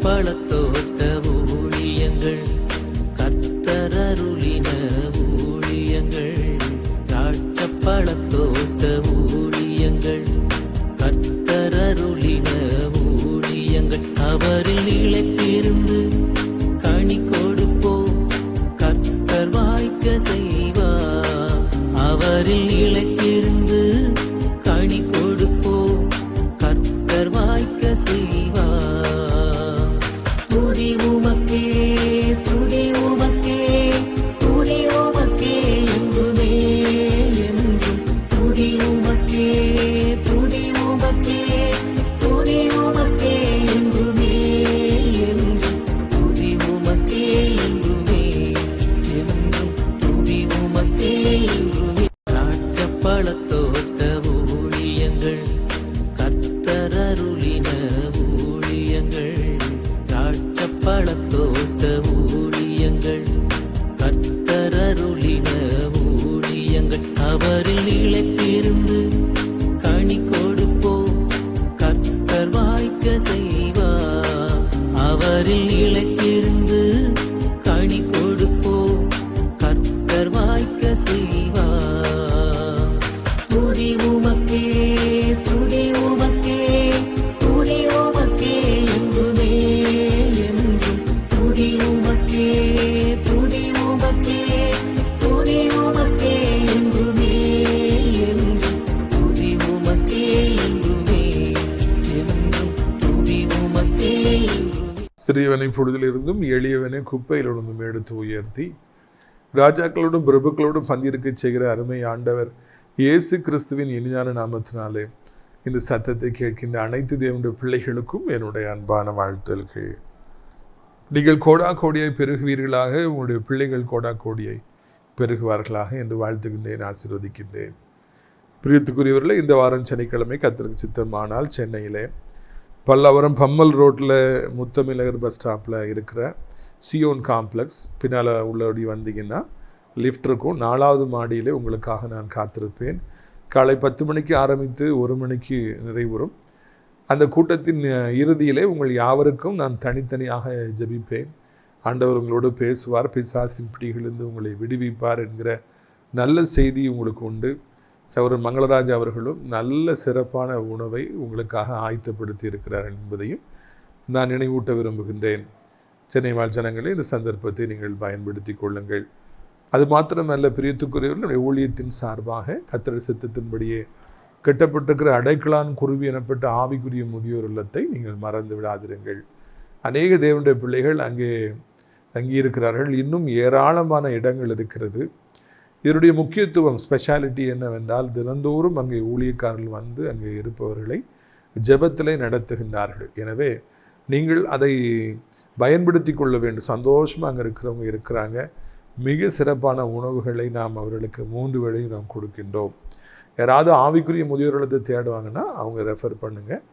பழத்தோட்ட ஊழியங்கள் கர்த்தரருளின ஊழியங்கள் திராட்சை பழத்தோட்ட ஊழியங்கள் கர்த்தரருளின ஊழியங்கள் அவரில் நிலைத்திருந்து கனி கொடுப்போம் கர்த்தர் வாய்க்க செய்வார் அவரில் நிலைத்திருந்து கனி கொடுப்போம் கர்த்தர் வாய்க்க செய்வார் துதி உமக்கே துதி உமக்கே துதி உமக்கே என்றுமே என்றும் துதி உமக்கே துதி உமக்கே துதி உமக்கே என்றுமே என்றும் துதி உமக்கே என்றுமே என்றும் துதி உமக்கே என்றுமே திராட்சை பழத்தோட்ட ஊழியங்கள் கர்த்தரருளின ஊழியங்கள் திராட்சை பழத்தோட்ட ஊழியங்கள் கர்த்தரருளின ஊழியங்கள் அவரில் நிலைத்திருந்து கனி கொடுப்போம் கர்த்தர் வாய்க்க செய்வார் அவரில் நிலைத்திருந்து கனி கொடுப்போம் கர்த்தர் வாய்க்க செய்வார் துதி உமக்கே துதி உமக்கே துதி உமக்கே என்றுமே என்றும் துதி உமக்கே துதி உமக்கே துதி உமக்கே என்றுமே என்றும் துதி உமக்கே என்றுமே என்றும் துதி உமக்கே என்றுமே. சிறியவனை பொழுதிலிருந்தும் எளியவனை குப்பையிலிருந்தும் எடுத்து உயர்த்தி ராஜாக்களோடும் பிரபுக்களோடும் பந்திருக்க செய்கிற அருமை ஆண்டவர் இயேசு கிறிஸ்துவின் இனிதான நாமத்தினாலே இந்த சத்தத்தை கேட்கின்ற அனைத்து தேவனுடைய பிள்ளைகளுக்கும் என்னுடைய அன்பான வாழ்த்துக்கள். நீங்கள் கோடா கோடியாய் பெருகுவீர்களாக, உங்களுடைய பிள்ளைகள் கோடா கோடியை பெருகுவார்களாக என்று வாழ்த்துகின்றேன், ஆசீர்வதிக்கின்றேன். பிரியத்துக்குரியவர்களே, இந்த வாரம் சனிக்கிழமை கர்த்தருக்கு சித்தமானால் சென்னையிலே பல்லாவரம் பம்மல் ரோட்டில் முத்தமிழகர் பஸ் ஸ்டாப்பில் இருக்கிற சியோன் காம்ப்ளெக்ஸ் பின்னால் உள்ளபடி வந்தீங்கன்னா லிஃப்ட் இருக்கும். 4வது மாடியிலே உங்களுக்காக நான் காத்திருப்பேன். காலை 10 மணிக்கு ஆரம்பித்து 1 மணிக்கு நிறைவுறும். அந்த கூட்டத்தின் இறுதியிலே உங்கள் யாவருக்கும் நான் தனித்தனியாக ஜெபிப்பேன். ஆண்டவர் உங்களோடு பேசுவார், பிசாசின் பிடிகளிலிருந்து உங்களை விடுவிப்பார் என்கிற நல்ல செய்தி உங்களுக்கு உண்டு. சகோதரர் மங்களராஜ் அவர்களும் நல்ல சிறப்பான உணவை உங்களுக்காக ஆயத்தப்படுத்தி இருக்கிறார் என்பதையும் நான் நினைவூட்ட விரும்புகின்றேன். சென்னை வாழ் ஜனங்களே, இந்த சந்தர்ப்பத்தை நீங்கள் பயன்படுத்தி கொள்ளுங்கள். அது மாத்திரமல்ல, பிரியத்துக்குரியவர்கள் ஊழியத்தின் சார்பாக கர்த்தருடைய சித்தத்தின்படியே கட்டப்பட்டிருக்கிற அடைக்கலான் குருவி எனப்பட்ட ஆவிக்குரிய முதியோர் இல்லத்தை நீங்கள் மறந்து விடாதிருங்கள். அநேக தேவனுடைய பிள்ளைகள் அங்கே தங்கியிருக்கிறார்கள். இன்னும் ஏராளமான இடங்கள் இருக்கிறது. இதனுடைய முக்கியத்துவம், ஸ்பெஷாலிட்டி என்னவென்றால், தினந்தோறும் அங்கே ஊழியக்காரர்கள் வந்து அங்கே இருப்பவர்களை ஜெபத்திலே நடத்துகின்றார்கள். எனவே நீங்கள் அதை பயன்படுத்தி கொள்ள வேண்டும். சந்தோஷமாக அங்கே இருக்கிறவங்க இருக்கிறாங்க. மிக சிறப்பான உணவுகளை நாம் அவர்களுக்கு 3 வேளையும் நாம் கொடுக்கின்றோம். யாராவது ஆவிக்குரிய முதியோர்களத்தை தேடுவாங்கன்னா அவங்க ரெஃபர் பண்ணுங்கள்,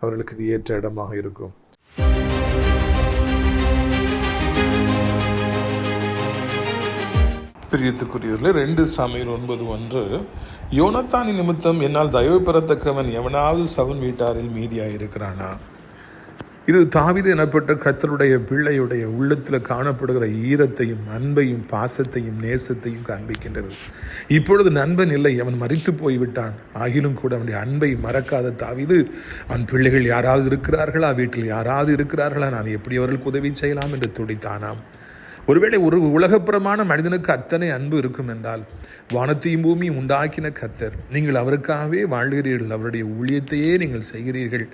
அவர்களுக்கு இது ஏற்ற இடமாக இருக்கும். பிரியத்துக்குரியவர்களே, 2 சாமுவேல் 9:1 யோனத்தானின் நிமித்தம் என்னால் தயவு பெறத்தக்கவன் எவனாவது சவுல் வீட்டாரில் மீதியாயிருக்கிறானா? இது தாவீது எனப்பட்ட கர்த்தருடைய பிள்ளையுடைய உள்ளத்தில் காணப்படுகிற ஈரத்தையும் அன்பையும் பாசத்தையும் நேசத்தையும் காண்பிக்கின்றது. இப்பொழுது நண்பன் இல்லை, அவன் மரித்து போய்விட்டான். ஆகிலும் கூட அவனுடைய அன்பை மறக்காத தாவீது, அவன் பிள்ளைகள் யாராவது இருக்கிறார்களா, வீட்டில் யாராவது இருக்கிறார்களா, நான் எப்படி அவர்களுக்கு உதவி செய்யலாம் என்று துடித்தானாம். ஒருவேளை ஒரு உலகப்புறமான மனிதனுக்கு அத்தனை அன்பு இருக்கும் என்றால், வானத்தையும் பூமியும் உண்டாக்கின கர்த்தர், நீங்கள் அவருக்காகவே வாழ்கிறீர்கள், அவருடைய ஊழியத்தையே நீங்கள் செய்கிறீர்கள்,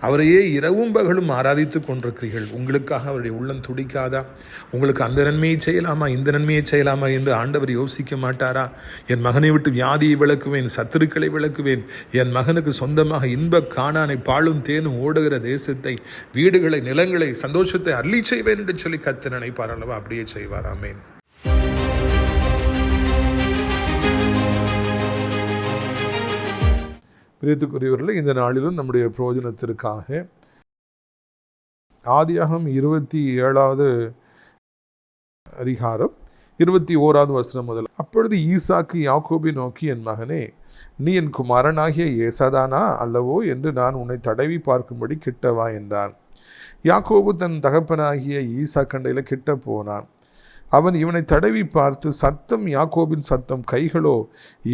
அவரையே இரவும் பகலும் ஆராதித்து கொண்டிருக்கிறீர்கள். உங்களுக்காக அவருடைய உள்ளம் துடிக்காதா? உங்களுக்கு அந்த நன்மையை செய்யலாமா, இந்த நன்மையை செய்யலாமா என்று ஆண்டவர் யோசிக்க மாட்டாரா? என் மகனை விட்டு வியாதியை விளக்குவேன், சத்துருக்களை விளக்குவேன், என் மகனுக்கு சொந்தமாக இன்ப காணானை பாலும் தேனும் ஓடுகிற தேசத்தை, வீடுகளை, நிலங்களை, சந்தோஷத்தை அள்ளி செய்வேன் என்று சொல்லி கர்த்தர் நினைப்பார் அல்லவா? அப்படியே செய்வார். ஆமென். பிரியத்துக்குரியவர்களே, இந்த நாளிலும் நம்முடைய பிரயோஜனத்திற்காக ஆதியாகமம் 27வது அதிகாரம் 21வது வசனம் முதல். அப்பொழுது ஈசாக்கு யாக்கோபை நோக்கி, என் மகனே, நீ என் குமாரனாகிய ஏசாதானா அல்லவோ என்று நான் உன்னை தடவி பார்க்கும்படி கிட்டவா என்றான். யாக்கோபு தன் தகப்பனாகிய ஈசாக் கண்டையில் கிட்ட போனான். அவன் இவனை தடவி பார்த்து, சத்தம் யாக்கோபின் சத்தம், கைகளோ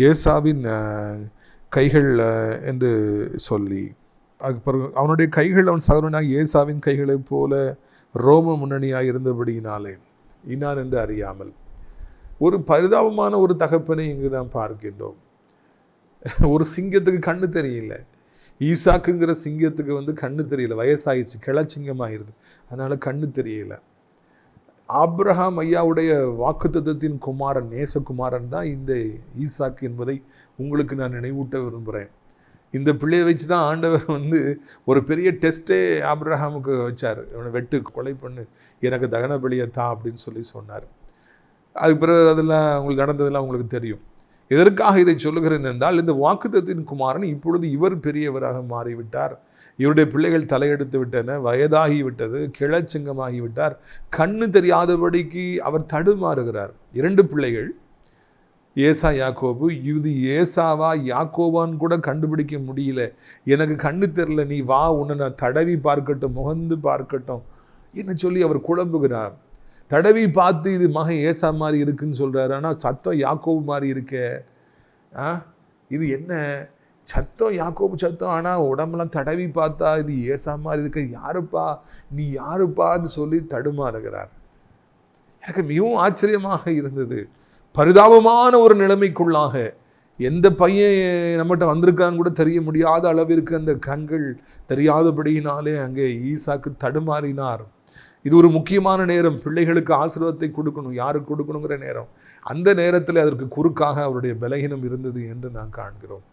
ஏசாவின் கைகள் என்று சொல்லி, அவனுடைய கைகள் அவன் சகோதரனாக ஏசாவின் கைகளைப் போல ரோம முன்னணியாக இருந்தபடியினாலே இன்னான் என்று அறியாமல். ஒரு பரிதாபமான ஒரு தகப்பனை இங்கு நாம் பார்க்கின்றோம். ஒரு சிங்கத்துக்கு கண்ணு தெரியல. ஈசாக்குங்கிற சிங்கத்துக்கு கண்ணு தெரியல, வயசாயிடுச்சு, கிளச்சிங்கமாயிருது, அதனால கண்ணு தெரியல. ஆபிரகாம் ஐயாவுடைய வாக்குத்தத்தத்தின் குமாரன், நேசகுமாரன் தான் இந்த ஈசாக்கு என்பதை உங்களுக்கு நான் நினைவூட்ட விரும்புகிறேன். இந்த பிள்ளையை வச்சு தான் ஆண்டவர் ஒரு பெரிய டெஸ்ட்டே ஆபிரகாமுக்கு வச்சார். இவனை வெட்டு, கொலை பண்ணு, எனக்கு தகன பலியை தா அப்படின்னு சொல்லி சொன்னார். அதுக்கு பிறகு அதெல்லாம் உங்களுக்கு நடந்ததெல்லாம் உங்களுக்கு தெரியும். எதற்காக இதை சொல்லுகிறேன் என்றால், இந்த வாக்குத்தத்தின் குமாரன் இப்பொழுது இவர் பெரியவராக மாறிவிட்டார். இவருடைய பிள்ளைகள் தலையெடுத்து விட்டன, வயதாகிவிட்டது, கிளச்சிங்கமாகிவிட்டார், கண்ணு தெரியாதபடிக்கு அவர் தடுமாறுகிறார். 2 பிள்ளைகள், ஏசா யாக்கோபு. இது ஏசாவா யாக்கோபான்னு கூட கண்டுபிடிக்க முடியல. எனக்கு கண்ணு தெரில, நீ வா, உன்னை நான் தடவி பார்க்கட்டும், முகந்து பார்க்கட்டும் என்ன சொல்லி அவர் குழம்புகிறார். தடவி பார்த்து இது மகன் ஏசா மாதிரி இருக்குன்னு சொல்கிறாரு, ஆனால் சத்தம் யாக்கோபு மாதிரி இருக்கே, இது என்ன சத்தம், யாக்கோபு சத்தம், ஆனால் உடம்பெல்லாம் தடவி பார்த்தா இது ஏசா மாதிரி இருக்க, யாருப்பா நீ யாருப்பான்னு சொல்லி தடுமாறுகிறார். எனக்கு மிகவும் ஆச்சரியமாக இருந்தது. பரிதாபமான ஒரு நிலைமைக்குள்ளாக, எந்த பையன் நம்மகிட்ட வந்திருக்கான்னு கூட தெரிய முடியாத அளவிற்கு அந்த கண்கள் தெரியாதபடியினாலே அங்கே ஈசாக்கு தடுமாறினார். இது ஒரு முக்கியமான நேரம், பிள்ளைகளுக்கு ஆசீர்வாதத்தை கொடுக்கணும், யாருக்கு கொடுக்கணுங்கிற நேரம். அந்த நேரத்தில் அதற்கு குறுக்காக அவருடைய பலகீனம் இருந்தது என்று நாம் காண்கிறோம்.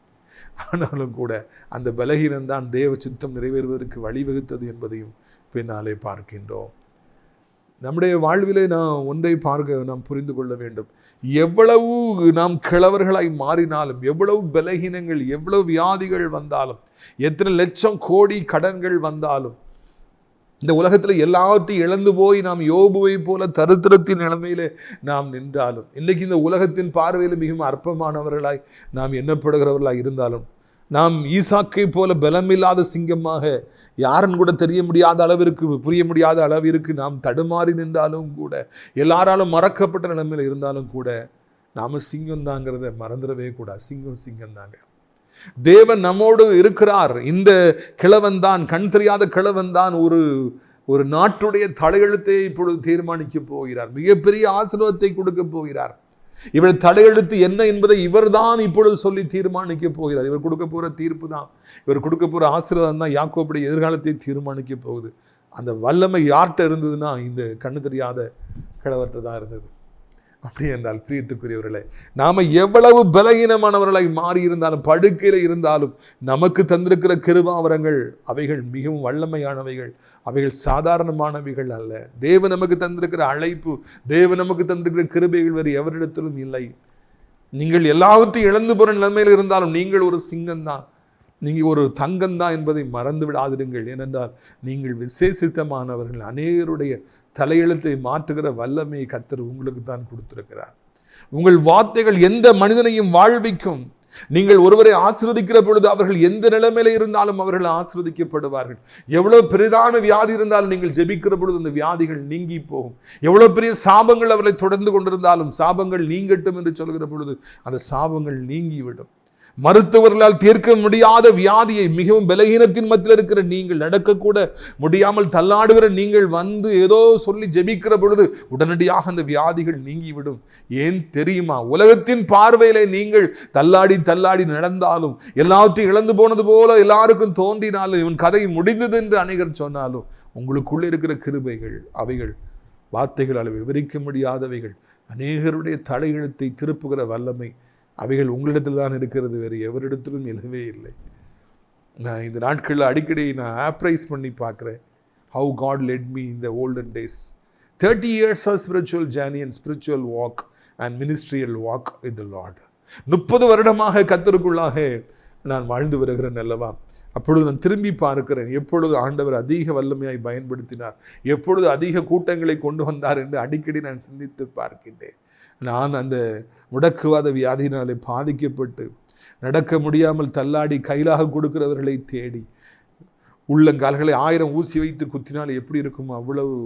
ஆனாலும் கூட அந்த பலகீனம்தான் தேவ சித்தம் நிறைவேறுவதற்கு வழிவகுத்தது என்பதையும் பின்னாலே பார்க்கின்றோம். நம்முடைய வாழ்விலே நாம் ஒன்றை நாம் புரிந்து கொள்ள வேண்டும். எவ்வளவு நாம் கிழவர்களாய் மாறினாலும், எவ்வளவு பலகீனங்கள், எவ்வளவு வியாதிகள் வந்தாலும், எத்தனை லட்சம் கோடி கடன்கள் வந்தாலும், இந்த உலகத்தில் எல்லாத்தையும் இழந்து போய் நாம் யோபுவை போல தரித்திரத்தின் நிலைமையிலே நாம் நின்றாலும், இன்றைக்கு இந்த உலகத்தின் பார்வையில் மிகவும் அற்பமானவர்களாய் நாம் எண்ணப்படுகிறவர்களாய் இருந்தாலும், நாம் ஈசாக்கை போல பலமில்லாத சிங்கமாக யாருன்னு கூட தெரிய முடியாத அளவிற்கு, புரிய முடியாத அளவிற்கு நாம் தடுமாறி நின்றாலும் கூட, எல்லாராலும் மறக்கப்பட்ட நிலைமையில் இருந்தாலும் கூட, நாம் சிங்கம்தாங்கிறத மறந்துடவே கூடாது. சிங்கம்தாங்க. தேவன் நம்மோடு இருக்கிறார். இந்த கிழவன் தான், கண் தெரியாத கிழவன் தான் ஒரு நாட்டுடைய தலையெழுத்தை இப்பொழுது தீர்மானிக்க போகிறார். மிகப்பெரிய ஆசீர்வாதத்தை கொடுக்க போகிறார். இவர் தலையெழுத்து என்ன என்பதை இவர் தான் இப்பொழுது சொல்லி தீர்மானிக்க போகிறார். இவர் கொடுக்க போகிற தீர்ப்பு தான், இவர் கொடுக்க போகிற ஆசீர்வாதம் தான் யாக்கோபுடைய எதிர்காலத்தை தீர்மானிக்க போகுது. அந்த வல்லமை யார்கிட்ட இருந்ததுன்னா இந்த கண்ணு தெரியாத கிழவர்கிட்ட தான் இருந்தது. அப்படி என்றால் பிரியத்துக்குரியவர்களே, நாம் எவ்வளவு பலகீனமானவர்களாய் மாறி இருந்தாலும், படுக்கையில் இருந்தாலும், நமக்கு தந்திருக்கிற கிருபாவரங்கள் அவைகள் மிகவும் வல்லமையானவைகள், அவைகள் சாதாரணமானவைகள் அல்ல. தேவன் நமக்கு தந்திருக்கிற அழைப்பு, தேவன் நமக்கு தந்திருக்கிற கிருபைகள் வேறு எவரிடத்திலும் இல்லை. நீங்கள் எல்லாவற்றையும் இழந்து போகிற நிலைமையில் இருந்தாலும் நீங்கள் ஒரு சிங்கம்தான், நீங்கள் ஒரு தங்கம்தான் என்பதை மறந்து விடாதிருங்கள். ஏனென்றால் நீங்கள் விசேஷித்தமானவர்கள். அநேகருடைய தலையெழுத்தை மாற்றுகிற வல்லமையை கர்த்தர் உங்களுக்கு தான் கொடுத்திருக்கிறார். உங்கள் வார்த்தைகள் எந்த மனிதனையும் வாழ்விக்கும். நீங்கள் ஒருவரை ஆசீர்வதிக்கிற பொழுது அவர்கள் எந்த நிலைமையில இருந்தாலும் அவர்கள் ஆசீர்வதிக்கப்படுவார்கள். எவ்வளவு பெரிதான வியாதி இருந்தாலும் நீங்கள் ஜெபிக்கிற பொழுது அந்த வியாதிகள் நீங்கி போகும். எவ்வளவு பெரிய சாபங்கள் அவர்களை தொடர்ந்து கொண்டிருந்தாலும் சாபங்கள் நீங்கட்டும் என்று சொல்கிற பொழுது அந்த சாபங்கள் நீங்கிவிடும். மருத்துவர்களால் தீர்க்க முடியாத வியாதியை மிகவும் பலகீனத்தின் மத்தியில் இருக்கிற நீங்கள், நடக்கக்கூட முடியாமல் தள்ளாடுகிற நீங்கள் ஏதோ சொல்லி ஜெபிக்கிற பொழுது உடனடியாக அந்த வியாதிகள் நீங்கிவிடும். ஏன் தெரியுமா? உலகத்தின் பார்வையிலே நீங்கள் தள்ளாடி நடந்தாலும், எல்லாவற்றையும் இழந்து போனது போல எல்லாருக்கும் தோன்றினாலும், இவன் கதை முடிந்தது என்று அநேகர் சொன்னாலும், உங்களுக்குள்ளே இருக்கிற கிருபைகள் அவைகள் வார்த்தைகளால் விவரிக்க முடியாதவைகள். அநேகருடைய தலையெழுத்தை திருப்புகிற வல்லமை அவைகள் உங்களிடத்தில் தான் இருக்கிறது, வேறு எவரிடத்திலும் இல்லவே இல்லை. நான் இந்த நாட்களில் அடிக்கடி ஆப்ரைஸ் பண்ணி பார்க்குறேன். How God let me in the olden days. 30 years of spiritual journey and spiritual walk and ministerial walk with the Lord. 30 வருடமாக கர்த்தருக்குள்ளாக நான் வாழ்ந்து வருகிறேன் அல்லவா. அப்பொழுது நான் திரும்பி பார்க்கிறேன், எப்பொழுது ஆண்டவர் அதிக வல்லமையாய் பயன்படுத்தினார், எப்பொழுது அதிக கூட்டங்களை கொண்டு வந்தார் என்று அடிக்கடி நான் சிந்தித்து பார்க்கின்றேன். நான் அந்த முடக்குவாத வியாதியினாலே பாதிக்கப்பட்டு நடக்க முடியாமல் தள்ளாடி கையிலாக கொடுக்கிறவர்களை தேடி உள்ளங்கால்களை 1000 ஊசி வைத்து குத்தினால் எப்படி இருக்குமோ அவ்வளவு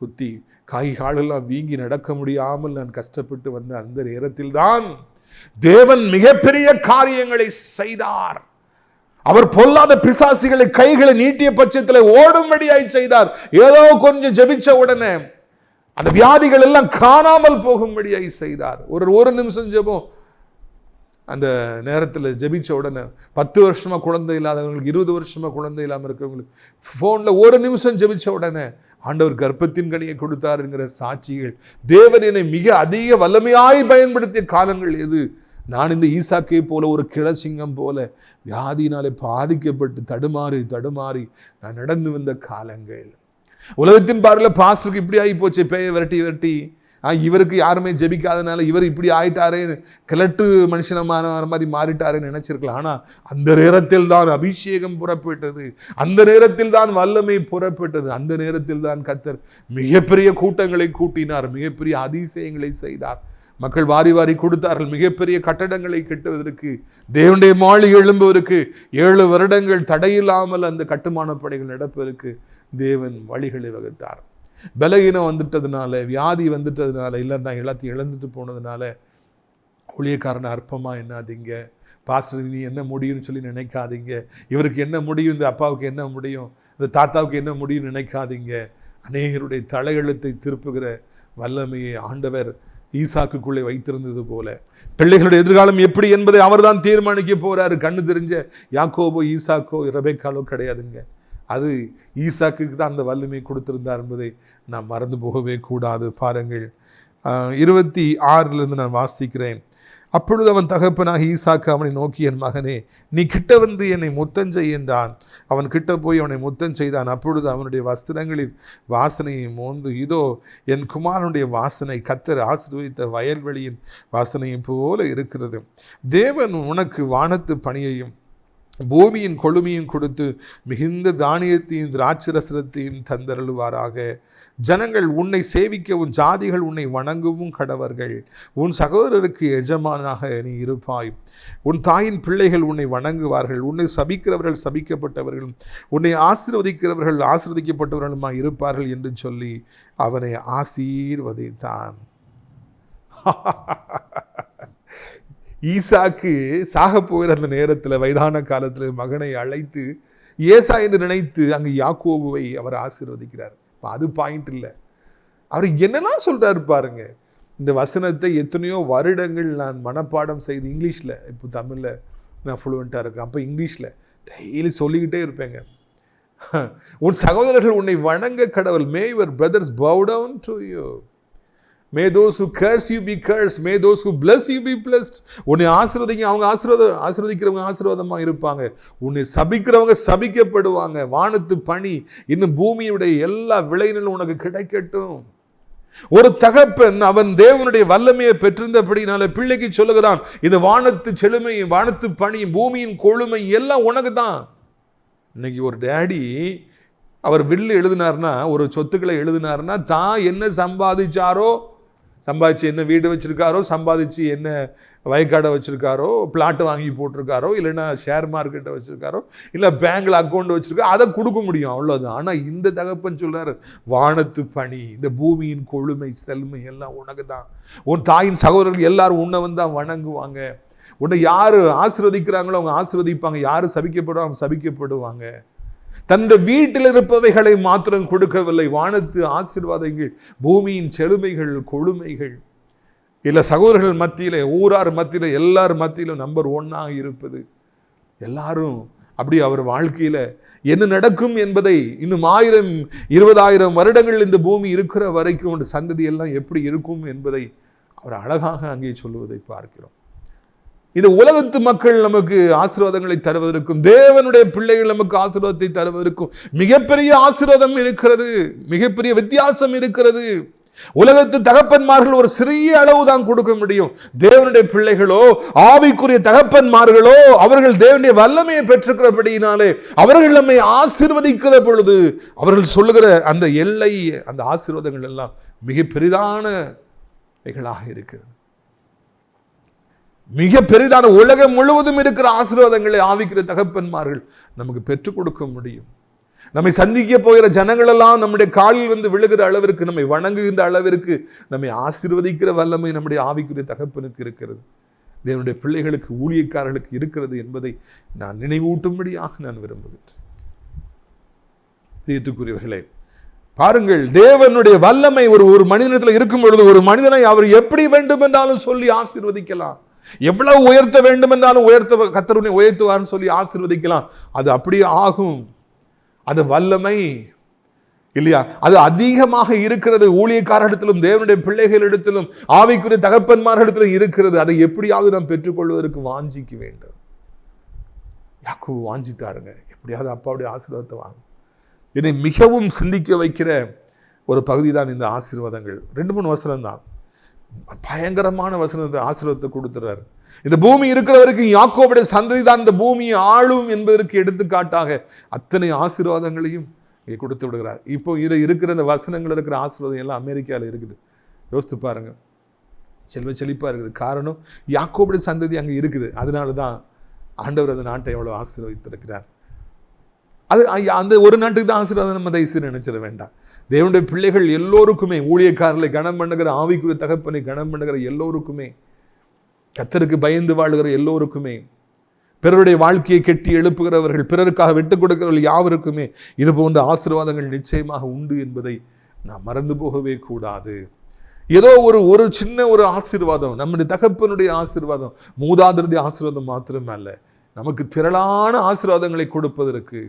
குத்தி கால்களெல்லாம் வீங்கி நடக்க முடியாமல் நான் கஷ்டப்பட்டு வந்த அந்த நேரத்தில் தான் தேவன் மிகப்பெரிய காரியங்களை செய்தார். அவர் பொல்லாத பிசாசுகளை கைகளை நீட்டிய பட்சத்தில் ஓடும்படியாய் செய்தார். ஏதோ கொஞ்சம் ஜெபிச்ச உடனே அந்த வியாதிகள் எல்லாம் காணாமல் போகும்படியாய் செய்தார். ஒரு நிமிஷம் ஜெபம், அந்த நேரத்தில் ஜெபிச்ச உடனே 10 வருஷமா குழந்தை இல்லாதவங்களுக்கு, 20 வருஷமா குழந்தை இல்லாமல் இருக்கிறவங்களுக்கு ஃபோனில் ஒரு நிமிஷம் ஜெபிச்ச உடனே ஆண்டவர் கர்ப்பத்தின் கனியை கொடுத்தார் என்கிற சாட்சிகள். தேவன் என்னை மிக அதிக வல்லமையாய் பயன்படுத்திய காலங்கள் எது? நான் இந்த ஈசாக்கை போல ஒரு கிழசிங்கம் போல வியாதியினாலே பாதிக்கப்பட்டு தடுமாறி நான் நடந்து வந்த காலங்கள். உலகத்தின் பார்வையில் பாஸ்டருக்கு இப்படி ஆகி போச்சு, பேயை விரட்டி இவருக்கு யாருமே ஜெபிக்காதனால இவர் இப்படி ஆயிட்டாரே, கிழட்டு மனுஷனமான மாதிரி மாறிட்டாரேன்னு நினைச்சிருக்கலாம். ஆனால் அந்த நேரத்தில் தான் அபிஷேகம் புறப்பட்டது, அந்த நேரத்தில் தான் வல்லமை புறப்பட்டது, அந்த நேரத்தில் தான் கர்த்தர் மிகப்பெரிய கூட்டங்களை கூட்டினார், மிகப்பெரிய அதிசயங்களை செய்தார். மக்கள் வாரி கொடுத்தார்கள். மிகப்பெரிய கட்டடங்களை கட்டுவதற்கு, தேவனுடைய மாளிகை எழும்புவதற்கு 7 வருடங்கள் தடையில்லாமல் அந்த கட்டுமான பணிகள் நடப்பதற்கு தேவன் வழிகளை வகுத்தார். பலகீனம் வந்துட்டதுனால, வியாதி வந்துட்டதுனால, இல்லைன்னா எல்லாத்தையும் இழந்துட்டு போனதுனால ஊழியக்காரனை அற்பமாக எண்ணாதீங்க. பாஸ்டர் நீ என்ன முடியும்னு சொல்லி நினைக்காதீங்க. இவருக்கு என்ன முடியும், இந்த அப்பாவுக்கு என்ன முடியும், இந்த தாத்தாவுக்கு என்ன முடியும்னு நினைக்காதீங்க. அநேகருடைய தலையெழுத்தை திருப்புகிற வல்லமையை ஆண்டவர் ஈசாக்குக்குள்ளே வைத்திருந்தது போல பிள்ளைகளுடைய எதிர்காலம் எப்படி என்பதை அவர் தான் தீர்மானிக்க போறாரு. கண்ணு தெரிஞ்ச யாக்கோபோ, ஈசாக்கோ, ரெபெக்காலோ கிடையாதுங்க. அது ஈசாக்குக்கு தான் அந்த வல்லமை கொடுத்திருந்தார் என்பதை நாம் மறந்து போகவே கூடாது. பாருங்கள், 26 நான் வாசிக்கிறேன். அப்பொழுது அவன் தகப்பனாக ஈசாக்கு அவனை நோக்கி, என் மகனே, நீ கிட்ட வந்து என்னை முத்தஞ்செய் என்றான். அவன் கிட்ட போய் அவனை முத்தம் செய்தான். அப்பொழுது அவனுடைய வஸ்திரங்களின் வாசனையை மோந்து, இதோ என் குமாரனுடைய வாசனை கர்த்தர் ஆசீர்வதித்த வயல்வெளியின் வாசனையும் போல இருக்கிறது. தேவன் உனக்கு வானத்து பணியையும் பூமியின் கொழுமையும் கொடுத்து மிகுந்த தானியத்தையும் திராட்சரசத்தையும் தந்தருளுவாராக. ஜனங்கள் உன்னை சேவிக்கவும் ஜாதிகள் உன்னை வணங்கவும் கடவர்கள். உன் சகோதரருக்கு எஜமானாக நீ இருப்பாய். உன் தாயின் பிள்ளைகள் உன்னை வணங்குவார்கள். உன்னை சபிக்கிறவர்கள் சபிக்கப்பட்டவர்களும் உன்னை ஆசீர்வதிக்கிறவர்கள் ஆசீர்வதிக்கப்பட்டவர்களுமாய் இருப்பார்கள் என்று சொல்லி அவனை ஆசீர்வதித்தான். ஈசாக்கு சாக போகிற அந்த நேரத்தில், வயதான காலத்தில் மகனை அழைத்து ஏசா என்று நினைத்து அங்கு யாக்கோபுவை அவர் ஆசீர்வதிக்கிறார். அது பாயிண்ட் இல்லை, அவர் என்னெல்லாம் சொல்றாரு பாருங்க. இந்த வசனத்தை எத்தனையோ வருடங்கள் நான் மனப்பாடம் செய்து இங்கிலீஷில், இப்போ தமிழில் நான் ஃப்ளூவெண்ட்டாக இருக்கேன், அப்போ இங்கிலீஷில் டெய்லி சொல்லிக்கிட்டே இருப்பேங்க. உன் சகோதரர்கள் உன்னை வணங்க கடவுள். May your brothers bow down to you. May those who curse you be cursed. May those who bless you be blessed. உன்னை ஆசீர்வதிங்க, அவங்க ஆசீர்வதிக்கிறவங்க ஆசீர்வாதமாக இருப்பாங்க. உன்னை சபிக்கிறவங்க சபிக்கப்படுவாங்க. வானத்து பணி இன்னும் பூமியுடைய எல்லா விளைநிலும் உனக்கு கிடைக்கட்டும். ஒரு தகப்பன் அவன் தேவனுடைய வல்லமையை பெற்றிருந்தபடினால பிள்ளைக்கு சொல்லுகிறான், இது வானத்து செழுமை, வானத்து பணி, பூமியின் கொழுமை எல்லாம் உனக்கு தான். இன்னைக்கு ஒரு டேடி அவர் வில்லு எழுதினார்னா, ஒரு சொத்துக்களை எழுதினார்னா, தான் என்ன சம்பாதிச்சு என்ன வீடு வச்சிருக்காரோ, சம்பாதிச்சு என்ன வயக்காடை வச்சிருக்காரோ, பிளாட் வாங்கி போட்டிருக்காரோ, இல்லைன்னா ஷேர் மார்க்கெட்டை வச்சிருக்காரோ, இல்லை பேங்க்ல அக்கௌண்ட் வச்சிருக்காரோ, அதை கொடுக்க முடியும், அவ்வளோதான். ஆனால் இந்த தகப்பன் சொல்றாரு, வானத்து பணி, இந்த பூமியின் கொழுமை செல்மை எல்லாம் உனக்கு தான். உன் தாயின் சகோதரர்கள் எல்லாரும் உன்னை வந்து வணங்குவாங்க. உன்னை யாரு ஆசீர்வதிக்கிறாங்களோ அவங்க ஆசீர்வதிப்பாங்க, யாரு சபிக்கப்படுவாங்க அவங்க சபிக்கப்படுவாங்க. தன்னுடைய வீட்டில் இருப்பவைகளை மாத்திரம் கொடுக்கவில்லை, வானத்து ஆசீர்வாதங்கள், பூமியின் செழுமைகள், கொழுமைகள், இல்லை சகோதரர்கள் மத்தியில், ஊரார் மத்தியில், எல்லார் மத்தியிலும் நம்பர் 1 இருப்பது. எல்லாரும் அப்படி அவர் வாழ்க்கையில் என்ன நடக்கும் என்பதை இன்னும் 1000 20,000 வருடங்கள் இந்த பூமி இருக்கிற வரைக்கும் சந்ததி எல்லாம் எப்படி இருக்கும் என்பதை அவர் அழகாக அங்கே சொல்லுவதை பார்க்கிறோம். இந்த உலகத்து மக்கள் நமக்கு ஆசீர்வாதங்களை தருவதற்கும், தேவனுடைய பிள்ளைகள் நமக்கு ஆசீர்வாதத்தை தருவதற்கும் மிகப்பெரிய ஆசீர்வாதம் இருக்கிறது, மிகப்பெரிய வித்தியாசம் இருக்கிறது. உலகத்து தகப்பன்மார்கள் ஒரு சிறிய அளவு தான் கொடுக்க முடியும். தேவனுடைய பிள்ளைகளோ, ஆவிக்குரிய தகப்பன்மார்களோ, அவர்கள் தேவனுடைய வல்லமையை பெற்றிருக்கிறபடியினாலே அவர்கள் நம்மை ஆசீர்வதிக்கிற பொழுது அவர்கள் சொல்லுகிற அந்த எல்லை, அந்த ஆசீர்வாதங்கள் எல்லாம் மிக பெரிதானவைகளாக இருக்கிறது. மிக பெரிதான உலகம் முழுவதும் இருக்கிற ஆசீர்வாதங்களை ஆவிக்கிற தகப்பன்மார்கள் நமக்கு பெற்றுக் கொடுக்க முடியும். நம்மை சந்திக்க போகிற ஜனங்கள் எல்லாம் நம்முடைய காலில் வந்து விழுகிற அளவிற்கு, நம்மை வணங்குகின்ற அளவிற்கு நம்மை ஆசீர்வதிக்கிற வல்லமை நம்முடைய ஆவிக்குரிய தகப்பனுக்கு இருக்கிறது, தேவனுடைய பிள்ளைகளுக்கு, ஊழியக்காரர்களுக்கு இருக்கிறது என்பதை நான் நினைவூட்டும்படியாக நான் விரும்புகின்றேன். பிரியத்துக்குரியவர்களே, பாருங்கள், தேவனுடைய வல்லமை ஒரு மனிதனத்தில் இருக்கும் பொழுது ஒரு மனிதனை அவர் எப்படி வேண்டும் என்றாலும் சொல்லி ஆசீர்வதிக்கலாம். எவ்வளவு உயர்த்த வேண்டும் என்றாலும் கர்த்தர் உயர்த்துவார்னு சொல்லி ஆசீர்வதிக்கலாம். அது அப்படியே ஆகும். அது வல்லமை இல்லையா? அது அதிகமாக இருக்கிறது. ஊழியக்காரரிடத்திலும் தேவனுடைய பிள்ளைகளிடத்திலும் ஆவிக்குரிய தகப்பன்மார்களிடத்திலும் இருக்கிறது. அதை எப்படியாவது நாம் பெற்றுக்கொள்வதற்கு வாஞ்சிக்க வேண்டும். யாக்கோபு வாஞ்சித்தாருங்க, எப்படியாவது அப்பாவுடைய ஆசீர்வாதத்தை வாங்க. என்னை மிகவும் சிந்திக்க வைக்கிற ஒரு பகுதி தான் இந்த ஆசீர்வாதங்கள். 2-3 வசனம் தான், பயங்கரமான வசனத்தை ஆசீர்வாதத்தை கொடுத்துறாரு. இந்த பூமி இருக்கிற வரைக்கும் யாக்கோபுடைய சந்ததி தான் இந்த பூமியை ஆளும் என்பதற்கு எடுத்துக்காட்டாக அத்தனை ஆசீர்வாதங்களையும் இங்கே கொடுத்து விடுகிறார். இப்போ இதில் இருக்கிற இந்த வசனங்கள் இருக்கிற ஆசீர்வாதம் எல்லாம் அமெரிக்காவில் இருக்குது. யோசித்து பாருங்க, செல்வ செழிப்பாக இருக்குது. காரணம், யாக்கோபுடைய சந்ததி அங்கே இருக்குது. அதனால தான் ஆண்டவர் அந்த நாட்டை எவ்வளோ ஆசீர்வதித்திருக்கிறார். அது அந்த ஒரு நாட்டுக்கு தான் ஆசீர்வாதம் நம்ம தயவுசெய்து நினைச்சிட வேண்டாம். தேவனுடைய பிள்ளைகள் எல்லோருக்குமே, ஊழியக்காரர்களை கனம் பண்ணுகிற, ஆவிக்குரிய தகப்பனை கனம் பண்ணுகிற எல்லோருக்குமே, கர்த்தருக்கு பயந்து வாழுகிற எல்லோருக்குமே, பிறருடைய வாழ்க்கையை கெட்டி எழுப்புகிறவர்கள், பிறருக்காக விட்டுக் கொடுக்கிறவர்கள் யாவருக்குமே இது போன்ற ஆசீர்வாதங்கள் நிச்சயமாக உண்டு என்பதை நாம் மறந்து போகவே கூடாது. ஏதோ ஒரு சின்ன ஒரு ஆசீர்வாதம், நம்முடைய தகப்பனுடைய ஆசீர்வாதம், மூதாதையருடைய ஆசீர்வாதம் மாத்திரமல்ல, நமக்கு திரளான ஆசீர்வாதங்களை கொடுப்பதற்கு,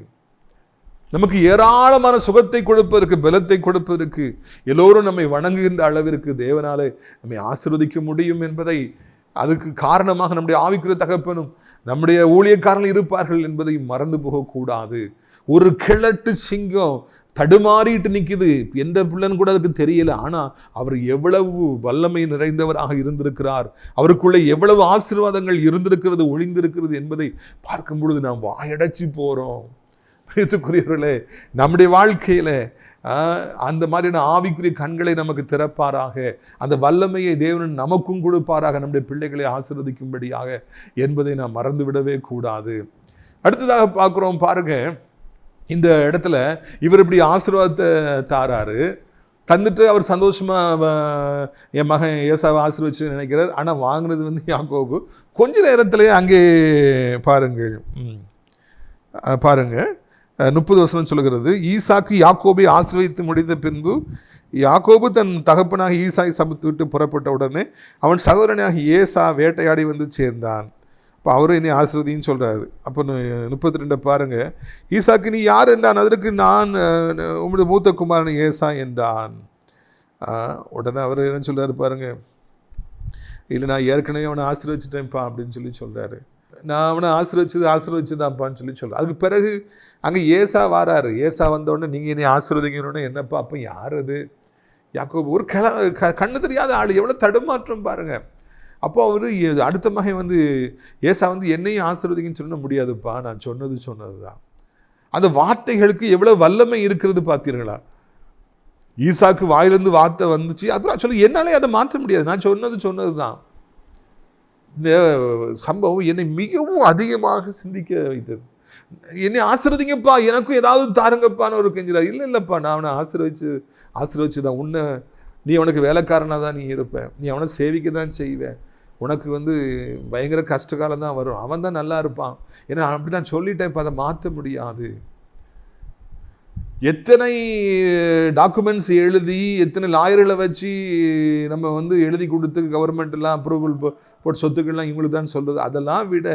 நமக்கு ஏராளமான சுகத்தை கொடுப்பதற்கு, பலத்தை கொடுப்பதற்கு, எல்லோரும் நம்மை வணங்குகின்ற அளவிற்கு தேவனாலே நம்மை ஆசீர்வதிக்க முடியும் என்பதை, அதுக்கு காரணமாக நம்முடைய ஆவிக்குரிய தகப்பனும் நம்முடைய ஊழியக்காரர்கள் இருப்பார்கள் என்பதை மறந்து போகக்கூடாது. ஒரு கிழட்டு சிங்கம் தடுமாறிட்டு நிற்குது, எந்த பிள்ளைன்னு கூட அதுக்கு தெரியல. ஆனால் அவர் எவ்வளவு வல்லமை நிறைந்தவராக இருந்திருக்கிறார், அவருக்குள்ளே எவ்வளவு ஆசீர்வாதங்கள் இருந்திருக்கிறது, ஒளிந்திருக்கிறது என்பதை பார்க்கும் பொழுது நாம் வாயடைச்சு போகிறோம். பிரியத்துக்குரியவர்களே, நம்முடைய வாழ்க்கையில் அந்த மாதிரியான ஆவிக்குரிய கண்களை நமக்கு திறப்பாராக, அந்த வல்லமையை தேவன் நமக்கும் கொடுப்பாராக, நம்முடைய பிள்ளைகளை ஆசீர்வதிக்கும்படியாக என்பதை நாம் மறந்துவிடவே கூடாது. அடுத்ததாக பார்க்குறோம் பாருங்க, இந்த இடத்துல இவர் இப்படி ஆசீர்வாதத்தை தாராரு, தந்துட்டு அவர் சந்தோஷமாக என் மகன் ஏசாவை ஆசீர்வதிச்சு நினைக்கிறார். ஆனால் வாங்கினது வந்து யாக்கோபு. கொஞ்ச நேரத்திலே அங்கே பாருங்கள், 30 வசனம் சொல்கிறது, ஈசாக்கு யாக்கோபை ஆசீர்வதித்து முடிந்த பின்பு யாக்கோபு தன் தகப்பனாக ஈசாயை சபித்து விட்டு புறப்பட்ட உடனே அவன் சகோதரனாக ஏசா வேட்டையாடி வந்து சேர்ந்தான். அப்போ அவரும் என்னை ஆசீர்வதின்னு சொல்கிறாரு. அப்போ 32 பாருங்க, ஈசாக்கு நீ யார் என்றான். அதற்கு நான் உம்முடைய மூத்த குமாரன் ஏசா என்றான். உடனே அவர் என்ன சொல்கிறாரு பாருங்க, இல்லை நான் ஏற்கனவே அவனை ஆசீர்வதிச்சிட்டேன்ப்பா அப்படின்னு சொல்கிறாரு. நான் அவனை ஆசீர்வதிச்சுதான்ப்பான்னு சொல்கிறேன். அதுக்கு பிறகு அங்கே ஏசா வாராரு. ஏசா வந்தோடனே நீங்கள் என்னை ஆசீர்வதிங்கன்னு, என்னப்பா அப்போ யார் அது? யாக்கோபு ஒரு கண்ணு தெரியாத ஆள், எவ்வளோ தடுமாற்றம் பாருங்கள். அப்போ அவர் அடுத்த மகன் வந்து ஏசா வந்து என்னையும் ஆசீர்வதிங்கன்னு சொல்ல முடியாதுப்பா, நான் சொன்னது தான். அந்த வார்த்தைகளுக்கு எவ்வளோ வல்லமை இருக்கிறது பார்த்தீர்களா? ஈசாக்கு வாயிலிருந்து வார்த்தை வந்துச்சு, அப்புறம் சொல்லி என்னாலே அதை மாற்ற முடியாது, நான் சொன்னது தான். இந்த சம்பவம் என்னை மிகவும் அதிகமாக சிந்திக்க வைத்தது. என்னை ஆசீர்வதிங்கப்பா, எனக்கும் ஏதாவது தாருங்கப்பான்னு ஒரு கெஞ்சிறார். இல்லைப்பா, நான் அவனை ஆசீர்வதிச்சு தான், உன்னை நீ அவனுக்கு வேலைக்காரனாக தான் நீ இருப்பேன், நீ அவனை சேவிக்க தான் செய்வேன், உனக்கு வந்து பயங்கர கஷ்டகாலம் தான் வரும், அவன் தான் நல்லா இருப்பான், ஏன்னா அப்படி நான் சொல்லிட்டேன், இப்போ அதை மாற்ற முடியாது. எத்தனை டாக்குமெண்ட்ஸ் எழுதி, எத்தனை லாயர்களை வச்சு நம்ம வந்து எழுதி கொடுத்து கவர்மெண்ட்லாம் அப்ரூவல் போட்டு சொத்துக்கள்லாம் இவங்களுக்கு தான் சொல்கிறது. அதெல்லாம் விட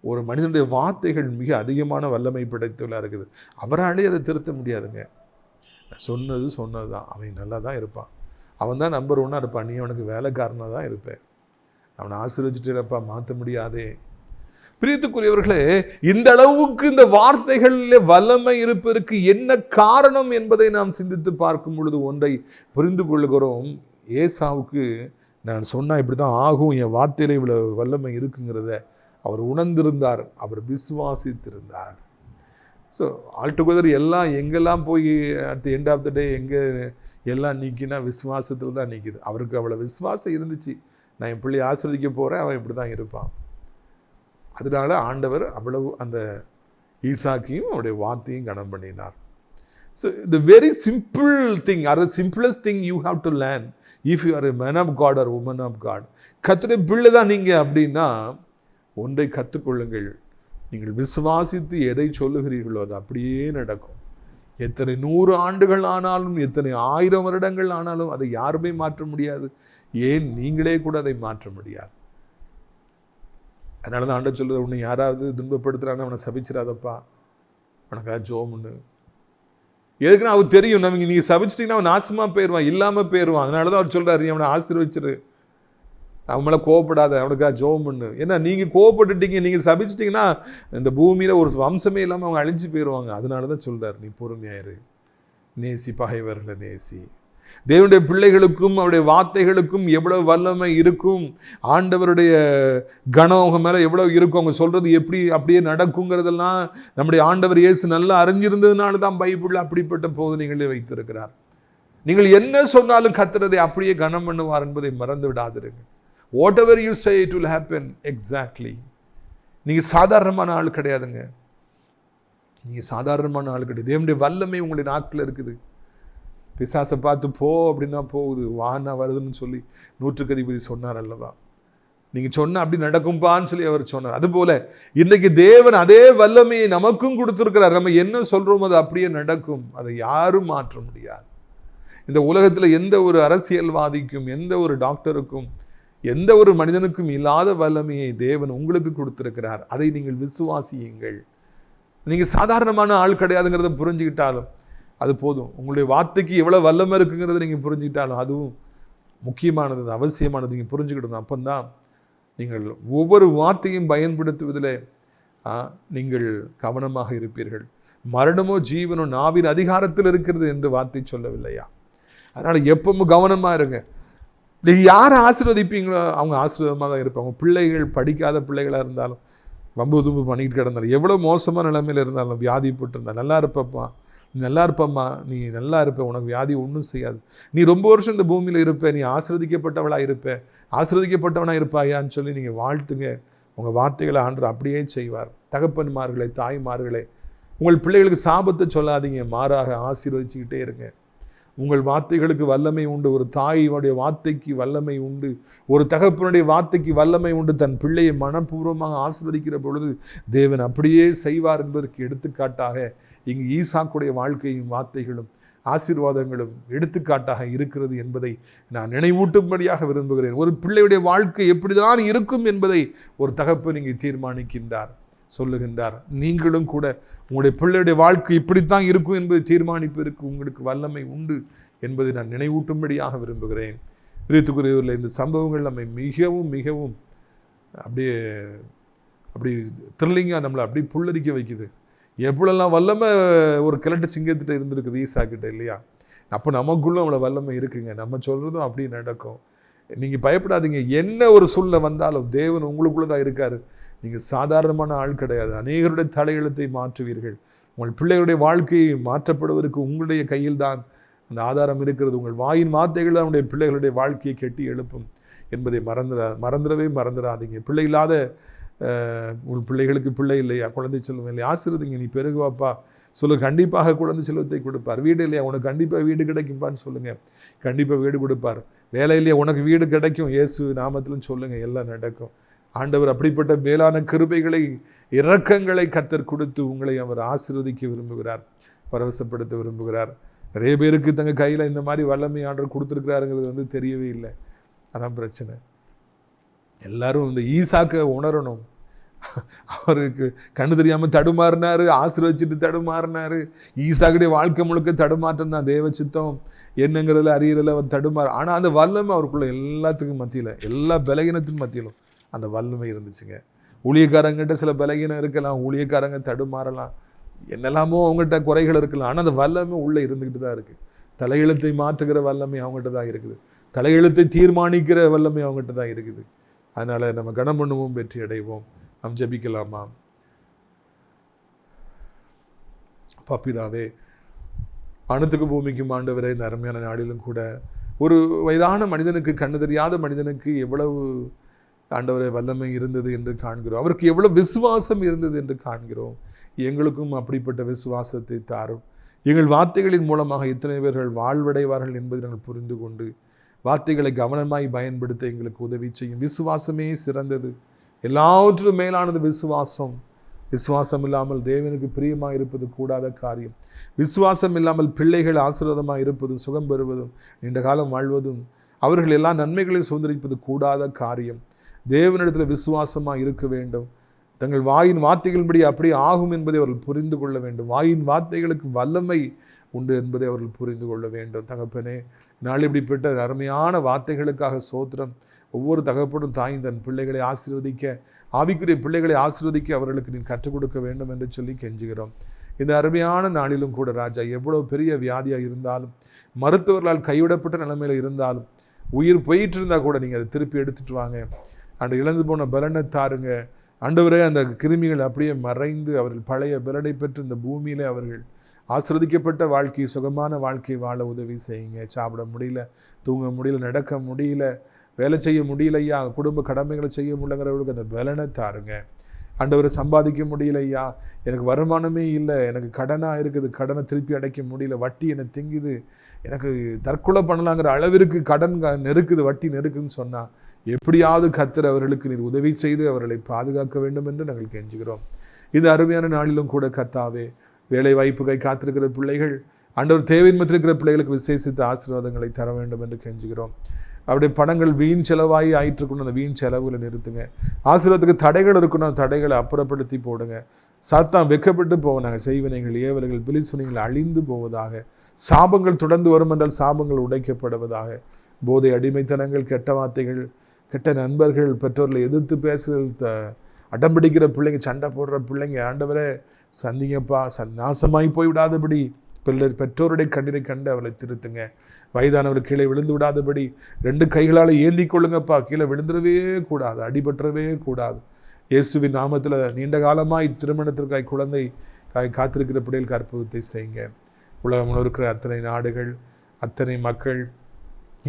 ஒரு மனிதனுடைய வார்த்தைகள் மிக அதிகமான வல்லமை படைத்துள்ளா இருக்குது. அவராலே அதை திருத்த முடியாதுங்க. சொன்னது தான், அவன் நல்லா தான் இருப்பான், அவன் தான் நம்பர் 1 இருப்பான், நீ அவனுக்கு வேலைக்காரனாக தான் இருப்பேன், அவனை ஆசீர்வதிச்சுட்டு இருப்பா, மாற்ற முடியாதே. பிரியத்துக்குரியவர்களே, இந்த அளவுக்கு இந்த வார்த்தைகளில் வல்லமை இருப்பதற்கு என்ன காரணம் என்பதை நாம் சிந்தித்து பார்க்கும் பொழுது ஒன்றை புரிந்து கொள்கிறோம். ஏசாவுக்கு நான் சொன்னால் இப்படி தான் ஆகும், என் வார்த்தையில் இவ்வளோ வல்லமை இருக்குங்கிறத அவர் உணர்ந்திருந்தார், அவர் விசுவாசித்திருந்தார். ஸோ ஆல்டுகெதர் எல்லாம் எங்கெல்லாம் போய் at the end of the day எங்கே எல்லாம் நீக்கினா விசுவாசத்தில் தான் நீக்குது. அவருக்கு அவ்வளோ விசுவாசம் இருந்துச்சு, நான் என் பிள்ளையை ஆசீர்வதிக்க போகிறேன், அவன் இப்படி தான் இருப்பான். அதனால ஆண்டவர் அவ்வளவு அந்த ஈசாக்கையும் அவருடைய வார்த்தையும் கனம் பண்ணினார். So the very simple thing are the simplest thing you have to learn if you are a man of God or woman of God. கர்த்தருடைய பிள்ளை தான் நீங்கள் அப்படின்னா ஒன்றை கற்றுக்கொள்ளுங்கள். நீங்கள் விசுவாசித்து எதை சொல்லுகிறீர்களோ அது அப்படியே நடக்கும். எத்தனை 100 ஆண்டுகள் ஆனாலும், எத்தனை 1000 வருடங்கள் ஆனாலும் அதை யாருமே மாற்ற முடியாது. ஏன் நீங்களே கூட அதை மாற்ற முடியாது. அதனால தான் ஆண்டவர் சொல்லுறது, உன்னை யாராவது துன்பப்படுத்துறான்னு அவனை சபிச்சிடாதப்பா, உனக்காக ஜோம்னு. எதுக்குன்னா அவருக்கு தெரியும், நமக்கு நீங்கள் சபிச்சிட்டிங்கன்னா அவன் நாசமாக போயிடுவான், இல்லாமல் போயிடுவான். அதனால தான் அவர் சொல்கிறார், நீ அவனை ஆசீர்வச்சிரு, அவன் மேலே கோவப்படாத, அவனுக்காக ஜோம் பண்ணு. ஏன்னா நீங்கள் கோவப்பட்டுட்டீங்க, நீங்கள் சபிச்சிட்டிங்கன்னா இந்த பூமியில் ஒரு வம்சமே இல்லாமல் அவங்க அழிஞ்சு போயிடுவாங்க. அதனால தான் சொல்கிறார், நீ பொறுமையாயிரு, நேசி, பகைவர்களை நேசி. தேவனுடைய பிள்ளைகளுக்கும் அவருடைய வார்த்தைகளுக்கும் எவ்வளவு வல்லமை இருக்கும், ஆண்டவருடைய கனம் அவங்க மேலே எவ்வளவு இருக்கும், அவங்க சொல்கிறது எப்படி அப்படியே நடக்குங்கிறதெல்லாம் நம்முடைய ஆண்டவர் இயேசு நல்லா அறிஞ்சிருந்ததுனால தான் பைபிளில் அப்படிப்பட்ட போதனைகளை வைத்திருக்கிறார். நீங்கள் என்ன சொன்னாலும் கர்த்தர் அப்படியே கனம் பண்ணுவார் என்பதை மறந்து விடாதிருங்க. Whatever you say it will happen exactly. நீங்கள் சாதாரணமான ஆள் கிடையாதுங்க, நீங்கள் சாதாரணமான ஆள் கிடையாது. தேவனுடைய வல்லமை உங்களுடைய நாக்கில் இருக்குது. பிசாசை பார்த்து போ அப்படின்னா போகுது, வானா வருதுன்னு சொல்லி 100க்கு அதிபதி சொன்னார் அல்லவா. நீங்கள் சொன்ன அப்படி நடக்கும்பான்னு சொல்லி அவர் சொன்னார். அதுபோல இன்றைக்கு தேவன் அதே வல்லமையை நமக்கும் கொடுத்துருக்கிறார். நம்ம என்ன சொல்கிறோமோ அது அப்படியே நடக்கும், அதை யாரும் மாற்ற முடியாது. இந்த உலகத்தில் எந்த ஒரு அரசியல்வாதிக்கும், எந்த ஒரு டாக்டருக்கும், எந்த ஒரு மனிதனுக்கும் இல்லாத வல்லமையை தேவன் உங்களுக்கு கொடுத்திருக்கிறார். அதை நீங்கள் விசுவாசியுங்கள். நீங்கள் சாதாரணமான ஆள் கிடையாதுங்கிறத புரிஞ்சுக்கிட்டாலும் அது போதும். உங்களுடைய வார்த்தைக்கு எவ்வளோ வல்லமை இருக்குங்கிறத நீங்கள் புரிஞ்சுக்கிட்டாலும் அதுவும் முக்கியமானது, அவசியமானது. நீங்கள் புரிஞ்சுக்கிடணும். அப்போதான் நீங்கள் ஒவ்வொரு வார்த்தையும் பயன்படுத்துவதில் நீங்கள் கவனமாக இருப்பீர்கள். மரணமோ ஜீவனோ நாவின் அதிகாரத்தில் இருக்கிறது என்று வார்த்தை சொல்லவில்லையா? அதனால் எப்பவும் கவனமாக இருங்க. நீங்கள் யாரை ஆசீர்வதிப்பீங்களோ அவங்க ஆசீர்வாதமாக தான் இருப்பாங்க. பிள்ளைகள் படிக்காத பிள்ளைகளாக இருந்தாலும், வம்பு தும்பு பண்ணிக்கிட்டு கிடந்தாலும், எவ்வளோ மோசமான நிலைமையில் இருந்தாலும், வியாதிப்பட்டு இருந்தால், நல்லா இருப்பப்பா, நல்லா இருப்பம்மா, நீ நல்லா இருப்ப, உனக்கு வியாதி ஒன்றும் செய்யாது, நீ ரொம்ப வருஷம் இந்த பூமியில் இருப்ப, நீ ஆசீர்வதிக்கப்பட்டவளாக இருப்ப, ஆசீர்வதிக்கப்பட்டவனாக இருப்பாயான்னு சொல்லி நீங்கள் வாழ்த்துங்க. உங்கள் வார்த்தைகளை ஆண்டவர் அப்படியே செய்வார். தகப்பன்மார்களே, தாய்மார்களே, உங்கள் பிள்ளைகளுக்கு சாபத்தை சொல்லாதீங்க, மாறாக ஆசீர்வதிச்சுக்கிட்டே இருங்க. உங்கள் வார்த்தைகளுக்கு வல்லமை உண்டு. ஒரு தாயினுடைய வார்த்தைக்கு வல்லமை உண்டு. ஒரு தகப்பனுடைய வார்த்தைக்கு வல்லமை உண்டு. தன் பிள்ளையை மனப்பூர்வமாக ஆசீர்வதிக்கிற பொழுது தேவன் அப்படியே செய்வார் என்பதற்கு எடுத்துக்காட்டாக இங்கு ஈசாக்குடைய வாழ்க்கையும் வார்த்தைகளும் ஆசீர்வாதங்களும் எடுத்துக்காட்டாக இருக்கிறது என்பதை நான் நினைவூட்டும்படியாக விரும்புகிறேன். ஒரு பிள்ளையுடைய வாழ்க்கை எப்படிதான் இருக்கும் என்பதை ஒரு தகப்பன் இங்கே தீர்மானிக்கின்றார், சொல்லுகின்றார். நீங்களும் கூட உங்களுடைய பிள்ளையுடைய வாழ்க்கை இப்படித்தான் இருக்கும் என்பதை தீர்மானிப்பதற்கு உங்களுக்கு வல்லமை உண்டு என்பதை நான் நினைவூட்டும்படியாக விரும்புகிறேன். பிரியத்துக்குரியவர்களே, இந்த சம்பவங்கள் நம்மை மிகவும் மிகவும் அப்படியே த்ரில்லிங்காக நம்மளை அப்படி புல்லரிக்க வைக்குது. எவ்வளோலாம் வல்லமை ஒரு கிழட்டு சிங்கத்திட்ட இருந்திருக்குது ஈசாக்கிட்ட, இல்லையா? அப்போ நமக்குள்ளே அவ்வளோ வல்லமை இருக்குங்க. நம்ம சொல்கிறதும் அப்படி நடக்கும். நீங்கள் பயப்படாதீங்க. என்ன ஒரு சூழ்நிலை வந்தாலும் தேவன் உங்களுக்குள்ளே தான் இருக்கார். நீங்கள் சாதாரணமான ஆள் கிடையாது. அநேகருடைய தலையெழுத்தை மாற்றுவீர்கள். உங்கள் பிள்ளைகளுடைய வாழ்க்கையை மாற்றப்படுவதற்கு உங்களுடைய கையில் தான் அந்த ஆதாரம் இருக்கிறது. உங்கள் வாயின் வார்த்தைகள் தான் உங்களுடைய பிள்ளைகளுடைய வாழ்க்கையை கட்டி எழுப்பும் என்பதை மறந்துடாதீங்க. பிள்ளை இல்லாத உங்கள் பிள்ளைகளுக்கு பிள்ளை இல்லையா, குழந்தை செல்வம் இல்லையா, ஆசீர்வதிங்க. நீ பெருகுவாப்பா சொல்லு, கண்டிப்பாக குழந்தை செல்வத்தை கொடுப்பார். வீடு இல்லையா, உனக்கு கண்டிப்பாக வீடு கிடைக்கும்பான்னு சொல்லுங்கள், கண்டிப்பாக வீடு கொடுப்பார். வேலை இல்லையா, உனக்கு வீடு கிடைக்கும் இயேசு நாமத்திலும் சொல்லுங்கள், எல்லாம் நடக்கும். ஆண்டவர் அப்படிப்பட்ட மேலான கிருபைகளை, இரக்கங்களை கர்த்தர் கொடுத்து உங்களை அவர் ஆசீர்வதிக்க விரும்புகிறார், பரவசப்படுத்த விரும்புகிறார். நிறைய பேருக்கு தங்கள் கையில் இந்த மாதிரி வல்லமை ஆண்டவர் கொடுத்துருக்கிறாருங்கிறது தெரியவே இல்லை. அதான் பிரச்சனை. எல்லாரும் இந்த ஈசாக்கை உணரணும். அவருக்கு கண்ணு தெரியாமல் தடுமாறினார், ஆசீர்வதிச்சுட்டு தடுமாறினார். ஈசாக்குடைய வாழ்க்கை முழுக்க தடுமாற்றம் தான். தேவ சித்தம் என்னங்கிறதுல அறியறதில் அவர் தடுமாறு. ஆனால் அந்த வல்லமை அவருக்குள்ள எல்லாத்துக்கும் மத்தியில், எல்லா பலகீனத்தின் மத்தியிலும் அந்த வல்லமை இருந்துச்சுங்க. ஊழியக்காரங்கிட்ட சில பலகீனம் இருக்கலாம், ஊழியக்காரங்க தடுமாறலாம், என்னெல்லாமோ அவங்ககிட்ட குறைகள் இருக்கலாம். ஆனால் அந்த வல்லமை உள்ளே இருந்துக்கிட்டு தான் இருக்குது. தலையெழுத்தை மாற்றுகிற வல்லமை அவங்ககிட்ட தான் இருக்குது. தலையெழுத்தை தீர்மானிக்கிற வல்லமை அவங்ககிட்ட தான் இருக்குது. அதனால் நம்ம கனம் பண்ணுவோம், வெற்றி அடைவோம். நாம் ஜெபிக்கலாமா? பிதாவே, வானத்துக்கு பூமிக்கும் ஆண்டவரே, இந்த அருமையான நாளிலும் கூட ஒரு வயதான மனிதனுக்கு, கண்ணு தெரியாத மனிதனுக்கு எவ்வளவு ஆண்டவரே வல்லமை இருந்தது என்று காண்கிறோம். அவருக்கு எவ்வளவு விசுவாசம் இருந்தது என்று காண்கிறோம். எங்களுக்கும் அப்படிப்பட்ட விசுவாசத்தை தாரும். எங்கள் வார்த்தைகளின் மூலமாக எத்தனை பேர்கள் வாழ்வடைவார்கள் என்பதை நாங்கள் புரிந்து கொண்டு வார்த்தைகளை கவனமாய் பயன்படுத்த எங்களுக்கு உதவி செய்யும். விசுவாசமே சிறந்தது. எல்லாவற்றிலும் மேலானது விசுவாசம். விசுவாசம் இல்லாமல் தேவனுக்கு பிரியமாக இருப்பது கூடாத காரியம். விசுவாசம் இல்லாமல் பிள்ளைகள் ஆசீர்வாதமாக இருப்பதும் சுகம் பெறுவதும் நீண்ட காலம் வாழ்வதும் அவர்கள் எல்லா நன்மைகளையும் சுதந்திரிப்பது கூடாத காரியம். தேவனிடத்தில் விசுவாசமாக இருக்க வேண்டும். தங்கள் வாயின் வார்த்தைகளின்படி அப்படியே ஆகும் என்பதை அவர்கள் புரிந்து கொள்ள வேண்டும். வாயின் வார்த்தைகளுக்கு வல்லமை உண்டு என்பதை அவர்கள் புரிந்து கொள்ள வேண்டும். தகப்பனே, நாள் இப்படிப்பட்ட அருமையான வார்த்தைகளுக்காக சோத்திரம். ஒவ்வொரு தகப்பனும் தாயும் தன் பிள்ளைகளை ஆசீர்வதிக்க, ஆவிக்குரிய பிள்ளைகளை ஆசீர்வதிக்க அவர்களுக்கு நீ கற்றுக் கொடுக்க வேண்டும் என்று சொல்லி கெஞ்சுகிறோம். இந்த அருமையான நாளிலும் கூட ராஜா, எவ்வளவு பெரிய வியாதியாக இருந்தாலும், மருத்துவர்களால் கைவிடப்பட்ட நிலைமையில் இருந்தாலும், உயிர் போயிட்டு இருந்தால் கூட நீங்கள் அதை திருப்பி எடுத்துட்டு வாங்க. அந்த இழந்து போன பலனை தாருங்க ஆண்டவரே. அந்த கிருமிகள் அப்படியே மறைந்து அவர்கள் பழைய பலனை பெற்று இந்த பூமியிலே அவர்கள் ஆசீர்வதிக்கப்பட்ட வாழ்க்கை, சுகமான வாழ்க்கை வாழ உதவி செய்யுங்க. சாப்பிட முடியல, தூங்க முடியல, நடக்க முடியல, வேலை செய்ய முடியலையா, குடும்ப கடமைகளை செய்ய முடியலங்கிறவர்களுக்கு அந்த பலனை தாருங்க. ஆண்டவரை சம்பாதிக்க முடியலையா, எனக்கு வருமானமே இல்லை, எனக்கு கடனாக இருக்குது, கடனை திருப்பி அடைக்க முடியல, வட்டி என்னை திங்குது, எனக்கு தற்கொலை பண்ணலாங்கிற அளவிற்கு கடன் நெருக்குது, வட்டி நெருக்குதுன்னு சொன்னால் எப்படியாவது கர்த்தர் அவர்களுக்கு நீர் உதவி செய்து அவர்களை பாதுகாக்க வேண்டும் என்று நாங்கள் கெஞ்சுகிறோம். இது அருமையான நாளிலும் கூட கர்த்தாவே, வேலை வாய்ப்புகளை காத்திருக்கிற பிள்ளைகள், ஆண்டவர் தேவையின்மற்ற இருக்கிற பிள்ளைகளுக்கு விசேஷித்த ஆசீர்வாதங்களை தர வேண்டும் என்று கெஞ்சுகிறோம். அவருடைய பணங்கள் வீண் செலவாகி ஆயிட்டிருக்கணும், அந்த வீண் செலவுகளை நிறுத்துங்க. ஆசீர்வாதத்துக்கு தடைகள் இருக்கணும், தடைகளை அப்புறப்படுத்தி போடுங்க. சாத்தான் வெக்கப்பட்டு போவனாக, செய்வினைகள், ஏவல்கள், பிலிசுனைகள் அழிந்து போவதாக. சாபங்கள் தொடர்ந்து வரும் என்றால் சாபங்கள் உடைக்கப்படுவதாக. போதை, அடிமைத்தனங்கள், கெட்ட வார்த்தைகள், கெட்ட நண்பர்கள், பெற்றோர்களை எதிர்த்து பேசுதல், அடம்பிடிக்கிற பிள்ளைங்க, சண்டை போடுற பிள்ளைங்க, ஆண்டவரே சந்திங்கப்பா, நாசமாய் போய் விடாதபடி பெற்றோருடைய கண்ணீரை கண்டு அவளை திருத்துங்க. வயதானவர் கீழே விழுந்து விடாதபடி 2 கைகளால் ஏந்தி கொள்ளுங்கப்பா. கீழே விழுந்துடவே கூடாது, அடிபற்றவே கூடாது. இயேசுவின் நாமத்தில் நீண்ட காலமாய் திருமணத்திற்காய் குழந்தை காத்திருக்கிற பிள்ளைகளுக்கு அற்புதத்தை செய்யுங்க. உலகம் இருக்கிற அத்தனை நாடுகள், அத்தனை மக்கள்,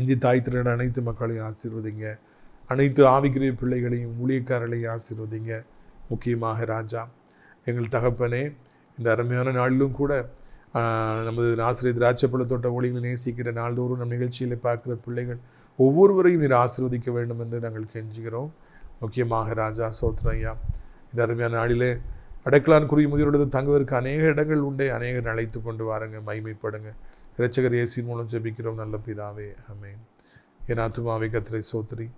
இந்தி தாய் திருட அனைத்து மக்களையும் ஆசீர்வதிங்க. அனைத்து ஆவிக்குரிய பிள்ளைகளையும் ஊழியக்காரர்களையும் ஆசீர்வதிங்க. முக்கியமாக ராஜா, எங்கள் தகப்பனே, இந்த அருமையான நாளிலும் கூட நமது ஆசிரியர் திராட்சைப்பழ தோட்ட ஊழியர்களை நேசிக்கிற நாள்தோறும் நம் நிகழ்ச்சியில் பார்க்குற பிள்ளைகள் ஒவ்வொருவரையும் நீர் ஆசீர்வதிக்க வேண்டும் என்று நாங்கள் கெஞ்சுகிறோம். முக்கியமாக ராஜா சோத்ரையா, இந்த அருமையான நாளிலே அடைக்கலான் குறி முதியோடு தங்குவதற்கு அநேக இடங்கள் உண்டே, அநேகர் அழைத்து கொண்டு வாருங்க, மகிமைப்படுங்க. இரட்சகர் இயேசுவின் மூலம் ஜெபிக்கிறோம் நல்ல பிதாவே, ஆமென். என் ஆத்துமாவை கர்த்தரை சோத்திரி,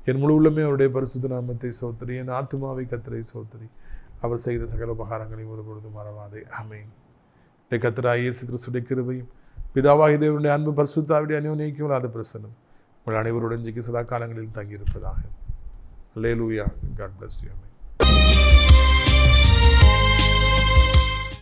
என் முழு உள்ளமே அவருடைய பரிசுத்த நாமத்தை சோத்திரி. என் ஆத்துமாவை கர்த்தரை சோத்திரி, அவர் செய்த சகல உபகாரங்களை ஒருபொழுதும் மறவாதே, ஆமென். கர்த்தராகிய இயேசு கிறிஸ்துவின் கிருபையும் பிதாவாகிய தேவனுடைய அன்பு பரிசுத்த ஆவியுடைய அந்யோன்யம் இல்லாத பிரசன்னம் உங்கள் அனைவருடன் சதா காலங்களில் தங்கியிருப்பதாக. அல்லேலூயா. God bless you. Amen.